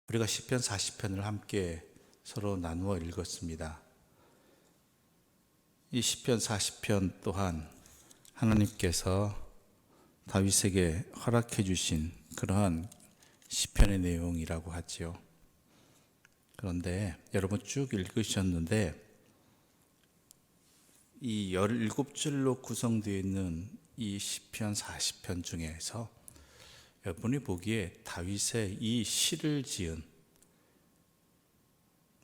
우리가 시편 40편을 함께 서로 나누어 읽었습니다. 이 시편 40편 또한 하나님께서 다윗에게 허락해 주신 그러한 시편의 내용이라고 하지요. 그런데 여러분 쭉 읽으셨는데 이 17줄로 구성되어 있는 이 시편 40편 중에서 여러분이 보기에 다윗의 이 시를 지은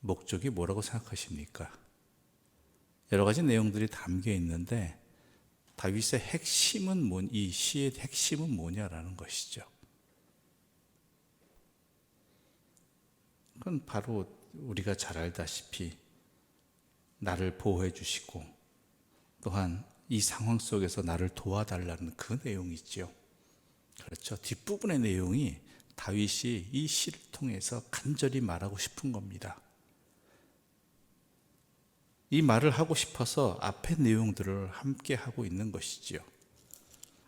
목적이 뭐라고 생각하십니까? 여러 가지 내용들이 담겨 있는데 다윗의 핵심은 이 시의 핵심은 뭐냐라는 것이죠. 그건 바로 우리가 잘 알다시피 나를 보호해 주시고 또한 이 상황 속에서 나를 도와달라는 그 내용이죠. 그렇죠. 뒷부분의 내용이 다윗이 이 시를 통해서 간절히 말하고 싶은 겁니다. 이 말을 하고 싶어서 앞의 내용들을 함께 하고 있는 것이지요.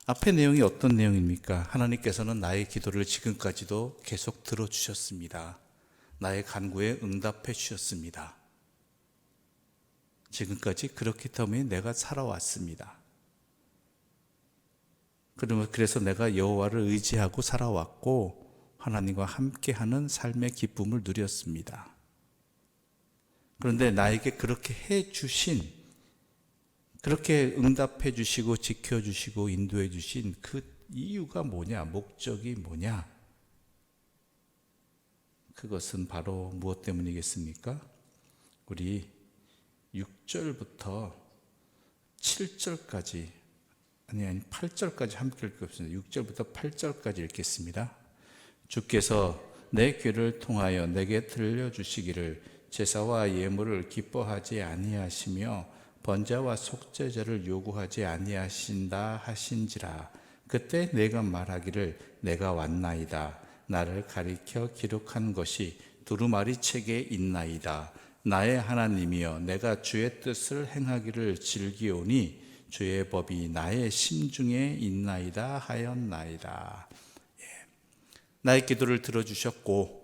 앞의 내용이 어떤 내용입니까? 하나님께서는 나의 기도를 지금까지도 계속 들어주셨습니다. 나의 간구에 응답해 주셨습니다. 지금까지 그렇기 때문에 내가 살아왔습니다. 그래서 내가 여호와를 의지하고 살아왔고 하나님과 함께하는 삶의 기쁨을 누렸습니다. 그런데 나에게 그렇게 해주신, 그렇게 응답해 주시고 지켜주시고 인도해 주신 그 이유가 뭐냐, 목적이 뭐냐? 그것은 바로 무엇 때문이겠습니까? 우리 6절부터 7절까지 아니 8절까지 함께 읽겠습니다. 6절부터 8절까지 읽겠습니다. 주께서 내 귀를 통하여 내게 들려주시기를 제사와 예물을 기뻐하지 아니하시며 번제와 속죄제를 요구하지 아니하신다 하신지라. 그때 내가 말하기를 내가 왔나이다. 나를 가리켜 기록한 것이 두루마리 책에 있나이다. 나의 하나님이여 내가 주의 뜻을 행하기를 즐기오니 주의 법이 나의 심중에 있나이다 하였나이다. 나의 기도를 들어주셨고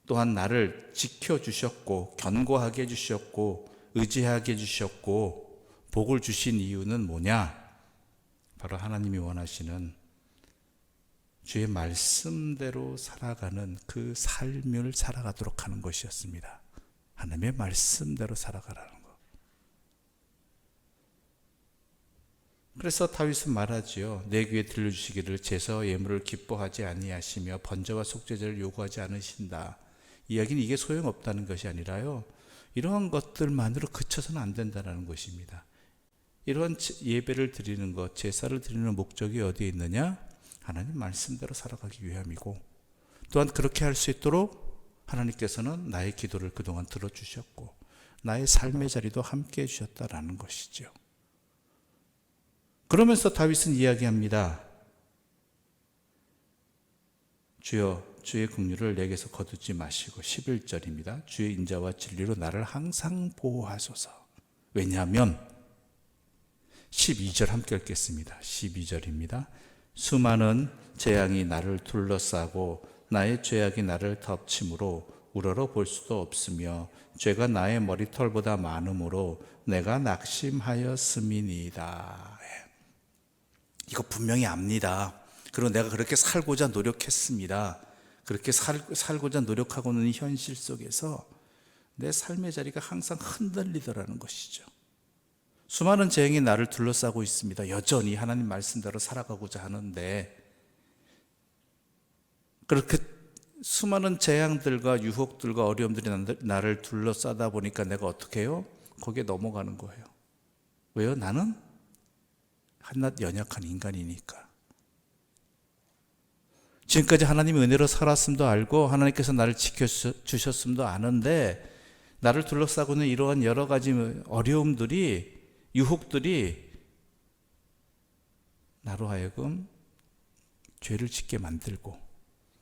또한 나를 지켜주셨고 견고하게 해주셨고 의지하게 해주셨고 복을 주신 이유는 뭐냐? 바로 하나님이 원하시는 주의 말씀대로 살아가는 그 삶을 살아가도록 하는 것이었습니다. 하나님의 말씀대로 살아가라는 것. 그래서 다윗은 말하지요. 내 귀에 들려주시기를 제사와 예물을 기뻐하지 아니하시며 번제와 속죄제를 요구하지 않으신다. 이야기는 이게 소용없다는 것이 아니라요. 이러한 것들만으로 그쳐서는 안 된다는 것입니다. 이런 예배를 드리는 것, 제사를 드리는 목적이 어디에 있느냐? 하나님 말씀대로 살아가기 위함이고 또한 그렇게 할 수 있도록 하나님께서는 나의 기도를 그동안 들어주셨고 나의 삶의 자리도 함께 해주셨다라는 것이죠. 그러면서 다윗은 이야기합니다. 주여 주의 긍휼을 내게서 거두지 마시고 11절입니다. 주의 인자와 진리로 나를 항상 보호하소서. 왜냐하면 12절 함께 읽겠습니다. 12절입니다. 수많은 재앙이 나를 둘러싸고 나의 죄악이 나를 덮침으로 우러러 볼 수도 없으며 죄가 나의 머리털보다 많음으로 내가 낙심하였음이니이다. 이거 분명히 압니다. 그리고 내가 그렇게 살고자 노력했습니다. 그렇게 살고자 노력하고 있는 현실 속에서 내 삶의 자리가 항상 흔들리더라는 것이죠. 수많은 재앙이 나를 둘러싸고 있습니다. 여전히 하나님 말씀대로 살아가고자 하는데 그렇게 수많은 재앙들과 유혹들과 어려움들이 나를 둘러싸다 보니까 내가 어떻게 해요? 거기에 넘어가는 거예요. 왜요? 나는 한낱 연약한 인간이니까. 지금까지 하나님의 은혜로 살았음도 알고 하나님께서 나를 지켜주셨음도 아는데 나를 둘러싸고 있는 이러한 여러 가지 어려움들이 유혹들이 나로 하여금 죄를 짓게 만들고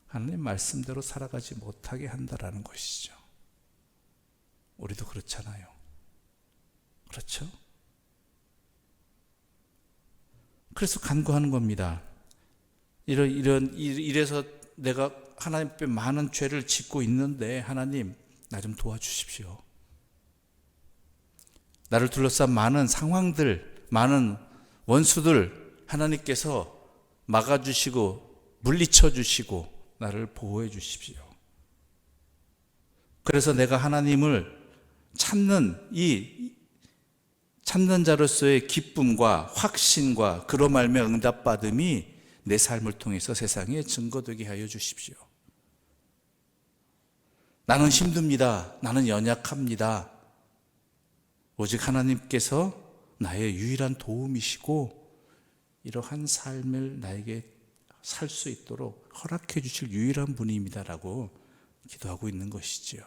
하나님 말씀대로 살아가지 못하게 한다라는 것이죠. 우리도 그렇잖아요. 그렇죠? 그래서 간구하는 겁니다. 이래서 내가 하나님 앞에 많은 죄를 짓고 있는데 하나님 나 좀 도와주십시오. 나를 둘러싼 많은 상황들, 많은 원수들 하나님께서 막아주시고 물리쳐 주시고 나를 보호해 주십시오. 그래서 내가 하나님을 찾는 이 찾는 자로서의 기쁨과 확신과 그로 말미암아 응답받음이 내 삶을 통해서 세상에 증거되게 하여 주십시오. 나는 힘듭니다. 나는 연약합니다. 오직 하나님께서 나의 유일한 도움이시고 이러한 삶을 나에게 살 수 있도록 허락해 주실 유일한 분입니다라고 기도하고 있는 것이지요.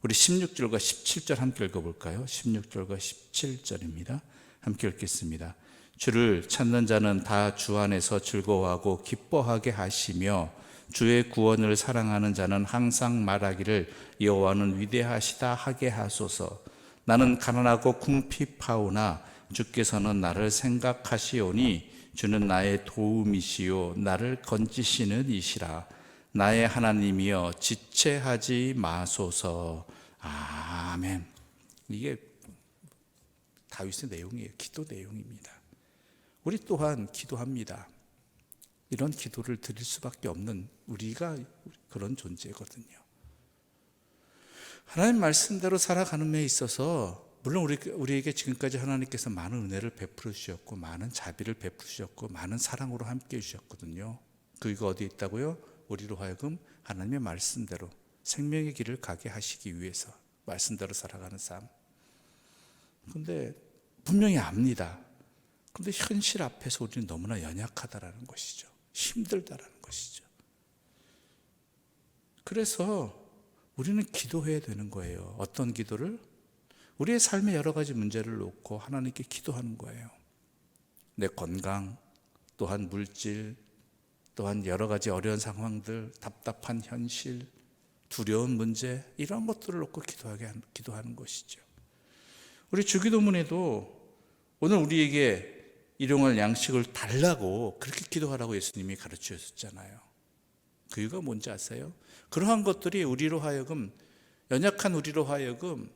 우리 16절과 17절 함께 읽어볼까요? 16절과 17절입니다. 함께 읽겠습니다. 주를 찾는 자는 다 주 안에서 즐거워하고 기뻐하게 하시며 주의 구원을 사랑하는 자는 항상 말하기를 여호와는 위대하시다 하게 하소서. 나는 가난하고 궁핍하오나 주께서는 나를 생각하시오니 주는 나의 도움이시요 나를 건지시는 이시라. 나의 하나님이여 지체하지 마소서. 아멘. 이게 다윗의 내용이에요. 기도 내용입니다. 우리 또한 기도합니다. 이런 기도를 드릴 수밖에 없는 우리가 그런 존재거든요. 하나님 말씀대로 살아가는 데 있어서 물론 우리에게 지금까지 하나님께서 많은 은혜를 베풀어 주셨고 많은 자비를 베풀어 주셨고 많은 사랑으로 함께 해 주셨거든요. 그가 어디에 있다고요? 우리로 하여금 하나님의 말씀대로 생명의 길을 가게 하시기 위해서 말씀대로 살아가는 삶. 그런데 분명히 압니다. 그런데 현실 앞에서 우리는 너무나 연약하다라는 것이죠. 힘들다라는 것이죠. 그래서 우리는 기도해야 되는 거예요. 어떤 기도를? 우리의 삶의 여러 가지 문제를 놓고 하나님께 기도하는 거예요. 내 건강, 또한 물질, 또한 여러 가지 어려운 상황들, 답답한 현실, 두려운 문제, 이런 것들을 놓고 기도하는 것이죠. 우리 주기도문에도 오늘 우리에게 일용할 양식을 달라고 그렇게 기도하라고 예수님이 가르쳐 주셨잖아요. 그 이유가 뭔지 아세요? 그러한 것들이 우리로 하여금, 연약한 우리로 하여금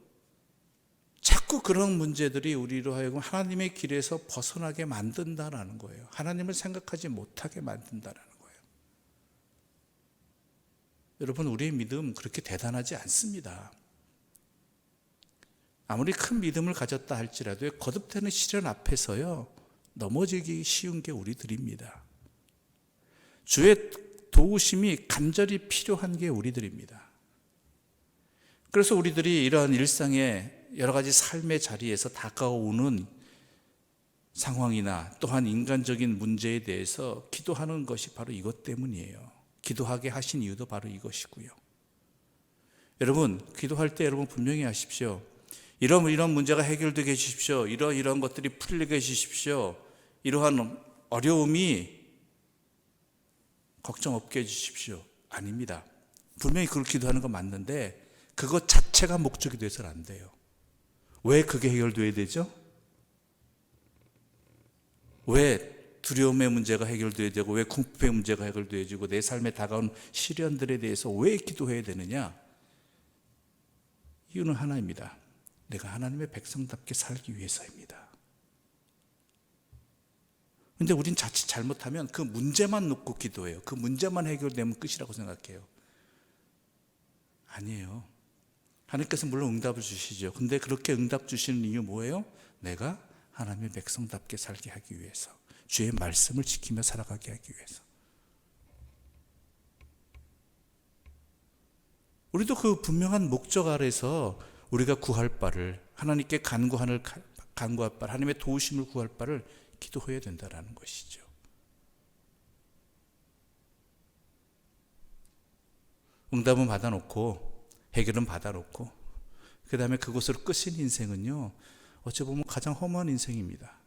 자꾸 그런 문제들이 우리로 하여금 하나님의 길에서 벗어나게 만든다라는 거예요. 하나님을 생각하지 못하게 만든다라는 거예요. 여러분, 우리의 믿음 그렇게 대단하지 않습니다. 아무리 큰 믿음을 가졌다 할지라도 거듭되는 시련 앞에서요 넘어지기 쉬운 게 우리들입니다. 주의 도우심이 간절히 필요한 게 우리들입니다. 그래서 우리들이 이러한 일상의 여러 가지 삶의 자리에서 다가오는 상황이나 또한 인간적인 문제에 대해서 기도하는 것이 바로 이것 때문이에요. 기도하게 하신 이유도 바로 이것이고요. 여러분, 기도할 때 여러분 분명히 하십시오. 이런 문제가 해결되게 해주십시오. 이런 것들이 풀리게 해주십시오. 이러한 어려움이 걱정 없게 해주십시오. 아닙니다. 분명히 그걸 기도하는 건 맞는데 그것 자체가 목적이 돼서는 안 돼요. 왜 그게 해결돼야 되죠? 왜 두려움의 문제가 해결돼야 되고 왜 궁핍의 문제가 해결돼야 되고 내 삶에 다가온 시련들에 대해서 왜 기도해야 되느냐? 이유는 하나입니다. 내가 하나님의 백성답게 살기 위해서입니다. 그런데 우린 자칫 잘못하면 그 문제만 놓고 기도해요. 그 문제만 해결되면 끝이라고 생각해요. 아니에요. 하나님께서 물론 응답을 주시죠. 근데 그렇게 응답 주시는 이유 뭐예요? 내가 하나님의 백성답게 살게 하기 위해서, 주의 말씀을 지키며 살아가게 하기 위해서. 우리도 그 분명한 목적 아래서 우리가 구할 바를, 하나님께 간구할 바를, 하나님의 도우심을 구할 바를 기도해야 된다는 것이죠. 응답은 받아놓고 해결은 받아놓고 그 다음에 그것으로 끝인 인생은요, 어찌 보면 가장 허무한 인생입니다.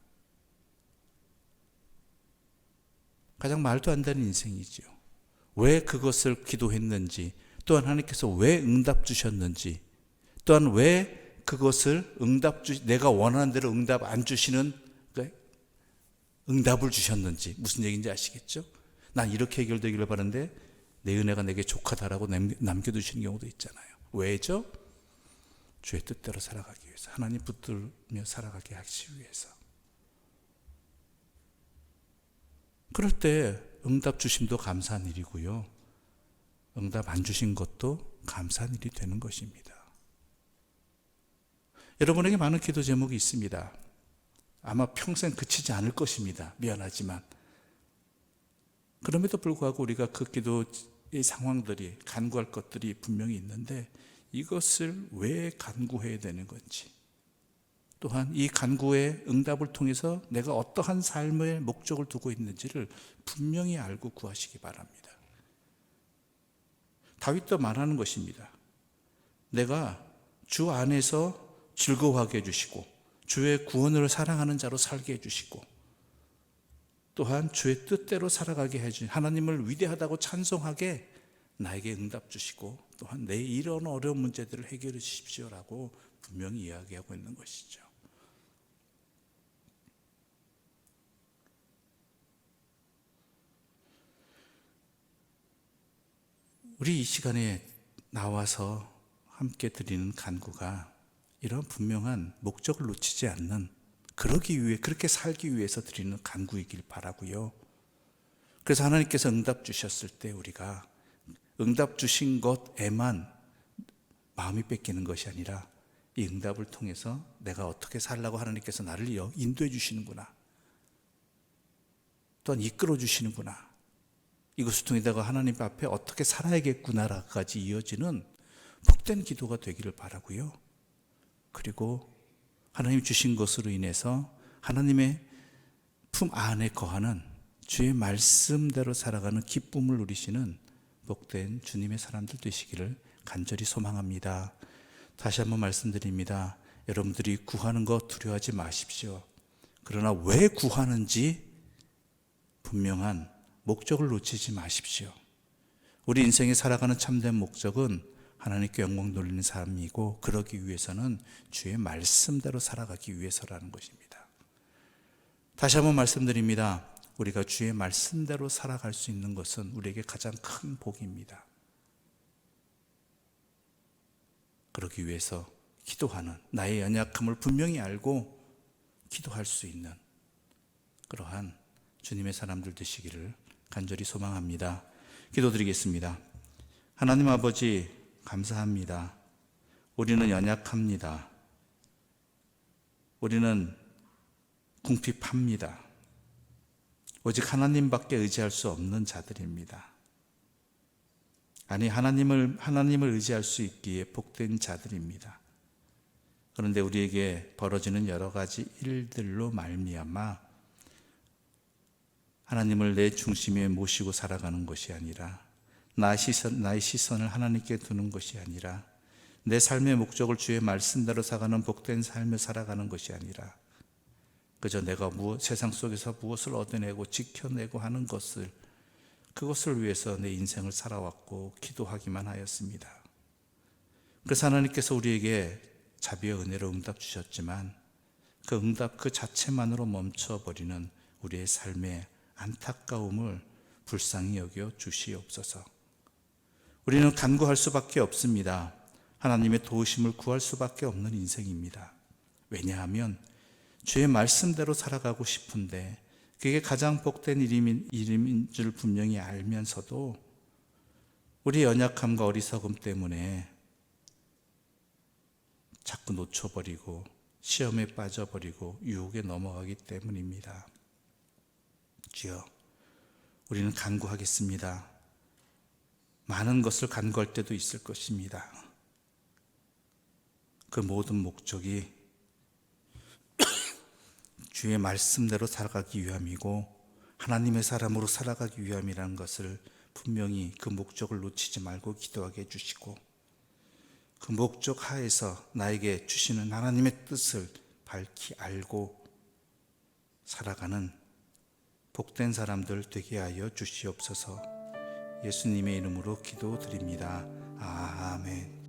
가장 말도 안 되는 인생이죠. 왜 그것을 기도했는지, 또한 하나님께서 왜 응답 주셨는지, 또한 왜 그것을 내가 원하는 대로 응답 안 주시는 응답을 주셨는지, 무슨 얘기인지 아시겠죠? 난 이렇게 해결되기를 바라는데 내 은혜가 내게 족하다라고 남겨두시는 경우도 있잖아요. 왜죠? 주의 뜻대로 살아가기 위해서, 하나님 붙들며 살아가게 하기 위해서. 그럴 때 응답 주심도 감사한 일이고요, 응답 안 주신 것도 감사한 일이 되는 것입니다. 여러분에게 많은 기도 제목이 있습니다. 아마 평생 그치지 않을 것입니다. 미안하지만. 그럼에도 불구하고 우리가 그 기도의 상황들이, 간구할 것들이 분명히 있는데 이것을 왜 간구해야 되는 건지, 또한 이 간구의 응답을 통해서 내가 어떠한 삶의 목적을 두고 있는지를 분명히 알고 구하시기 바랍니다. 다윗도 말하는 것입니다. 내가 주 안에서 즐거워하게 해주시고 주의 구원을 사랑하는 자로 살게 해주시고 또한 주의 뜻대로 살아가게 해주신 하나님을 위대하다고 찬송하게 나에게 응답 주시고 또한 내 이런 어려운 문제들을 해결해 주십시오라고 분명히 이야기하고 있는 것이죠. 우리 이 시간에 나와서 함께 드리는 간구가 이런 분명한 목적을 놓치지 않는, 그러기 위해, 그렇게 살기 위해서 드리는 간구이길 바라고요. 그래서 하나님께서 응답 주셨을 때 우리가 응답 주신 것에만 마음이 뺏기는 것이 아니라 이 응답을 통해서 내가 어떻게 살라고 하나님께서 나를 인도해 주시는구나, 또한 이끌어 주시는구나, 이것을 통해 내가 하나님 앞에 어떻게 살아야겠구나라까지 이어지는 복된 기도가 되기를 바라고요. 그리고 하나님 주신 것으로 인해서 하나님의 품 안에 거하는 주의 말씀대로 살아가는 기쁨을 누리시는 복된 주님의 사람들 되시기를 간절히 소망합니다. 다시 한번 말씀드립니다. 여러분들이 구하는 것 두려워하지 마십시오. 그러나 왜 구하는지 분명한 목적을 놓치지 마십시오. 우리 인생에 살아가는 참된 목적은 하나님께 영광 돌리는 삶이고, 그러기 위해서는 주의 말씀대로 살아가기 위해서라는 것입니다. 다시 한번 말씀드립니다. 우리가 주의 말씀대로 살아갈 수 있는 것은 우리에게 가장 큰 복입니다. 그러기 위해서 기도하는, 나의 연약함을 분명히 알고 기도할 수 있는 그러한 주님의 사람들 되시기를 간절히 소망합니다. 기도드리겠습니다. 하나님 아버지, 감사합니다. 우리는 연약합니다. 우리는 궁핍합니다. 오직 하나님밖에 의지할 수 없는 자들입니다. 아니, 하나님을 의지할 수 있기에 복된 자들입니다. 그런데 우리에게 벌어지는 여러 가지 일들로 말미암아 하나님을 내 중심에 모시고 살아가는 것이 아니라, 나의 시선을 하나님께 두는 것이 아니라, 내 삶의 목적을 주의 말씀대로 살아가는 복된 삶을 살아가는 것이 아니라, 그저 내가 세상 속에서 무엇을 얻어내고 지켜내고 하는 그것을 위해서 내 인생을 살아왔고 기도하기만 하였습니다. 그래서 하나님께서 우리에게 자비와 은혜로 응답 주셨지만 그 응답 그 자체만으로 멈춰버리는 우리의 삶의 안타까움을 불쌍히 여겨 주시옵소서. 우리는 간구할 수밖에 없습니다. 하나님의 도우심을 구할 수밖에 없는 인생입니다. 왜냐하면 주의 말씀대로 살아가고 싶은데 그게 가장 복된 일인 줄 분명히 알면서도 우리의 연약함과 어리석음 때문에 자꾸 놓쳐버리고 시험에 빠져버리고 유혹에 넘어가기 때문입니다. 주여, 우리는 간구하겠습니다. 많은 것을 간구할 때도 있을 것입니다. 그 모든 목적이 주의 말씀대로 살아가기 위함이고 하나님의 사람으로 살아가기 위함이라는 것을 분명히 그 목적을 놓치지 말고 기도하게 해주시고, 그 목적 하에서 나에게 주시는 하나님의 뜻을 밝히 알고 살아가는 복된 사람들 되게 하여 주시옵소서. 예수님의 이름으로 기도드립니다. 아멘.